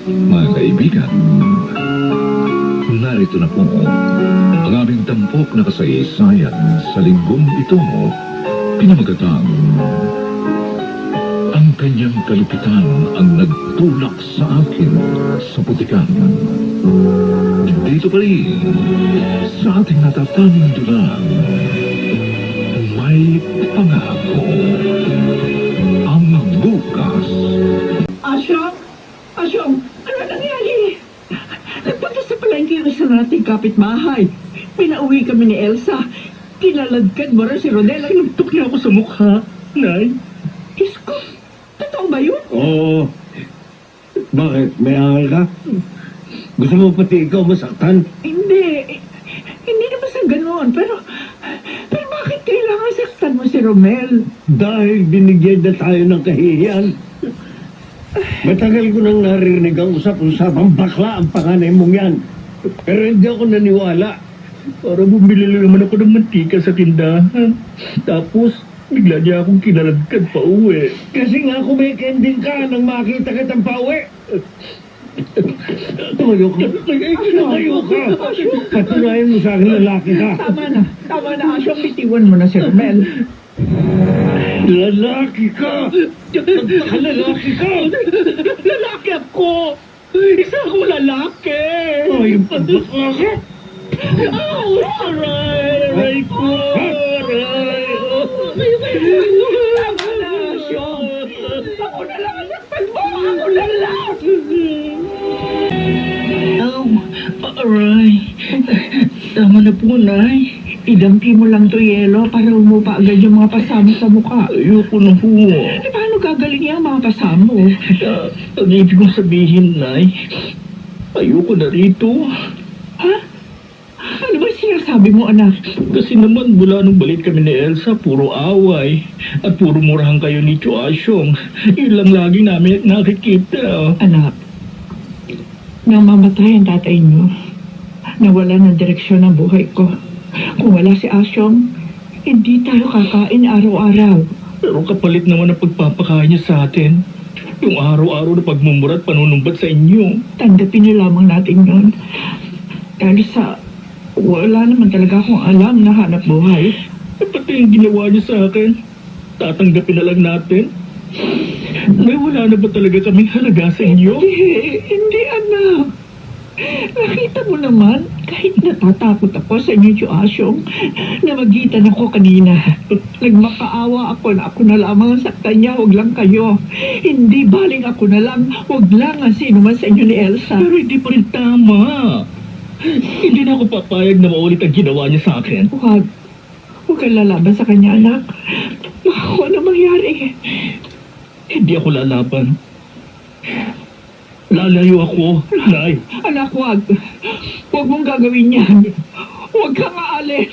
mga kaibigan. Narito na po ang aming tampok na kasaysayan sa linggong ito, pinamagatang ang kanyang kalupitan ang nagtulak sa akin sa putikan. Dito pa rin sa ating natatanging dulang, may pangako ang bukas. Asyong! Asyong! Ano nangyari? Nagpunta sa palengke yung isa nating kapitbahay. Pinauwi kami ni Elsa. Kinaladkad mo rin si Rodel. Sinuntok niya ako sa mukha. Nay? Diyos ko! Totoo ba yun? Oo. Bakit? May angal ka? Gusto mo pati ikaw masaktan? Hindi. Hindi naman sa ganoon. Pero bakit kailangan saktan mo si Romel? Dahil binigyan na tayo ng kahihiyan. Matagal ko nang naririnig ang usap-usapang bakla ang panganay mong yan. Pero hindi ako naniwala. Para bumili lang naman ako ng mantika sa tindahan. Tapos, bigla niya akong kinaladkad pa uwi. Kasi nga kumikending ka nang makita kitang pauwi. Tumayo ka. Tumayo ka. Patunayan mo sa akin lalaki ka. Tama na, Asyong. Bitiwan mo na si Romel. Lalaki ka! Lalaki ka! Lalaki ako! Isa akong lalaki! Ay, pagkaka ka! Aray ko! Aray! Tama na, Asyong! Ako na lang ang sakpan mo! Ako na lang! Aray! Tama na po, Nay. Idampi mo lang to yelo para umupa agad yung mga pasamo sa mukha. Ayoko na po. Paano gagaling yung mga pasamo? Ang ibig kong sabihin, Nay, ayoko na rito. Ha? Ano ba sinasabi mo, anak? Kasi naman, mula nung balik kami ni Elsa, puro away. At puro murahan kayo ni Tio Asyong. Yun lang lagi namin nakikita. Anak, nang mamatay ang tatay niyo, nawala ng direksyon ng buhay ko. Kung wala si Asyong, hindi tayo kakain araw-araw. Pero kapalit naman ang pagpapakain niya sa atin. Yung araw-araw na pagmumura at panunumbat sa inyo. Tanggapin niyo lamang natin yun. Dahil sa wala naman talaga akong alam na hanap buhay. Pati yung ginawa niyo sa akin, tatanggapin na lang natin. May wala na ba talaga kaming halaga sa inyo? Hindi anak. Nakita mo naman, kahit natatakot ako sa inyo, Tio Asyong, namagitan ako kanina. Nagmakaawa ako na ako na lamang ang saktan niya, huwag lang kayo. Hindi baling ako na lang, huwag lang ang sino man sa inyo ni Elsa. Pero hindi pa rin tama. Hindi na ako papayag na maulit ang ginawa niya sa akin. Huwag kang lalaban sa kanya, anak. Baka ano mangyari. Hindi ako lalaban. Lalayo ako, Nay. Anak, huwag. Huwag mong gagawin yan. Huwag kang aalis.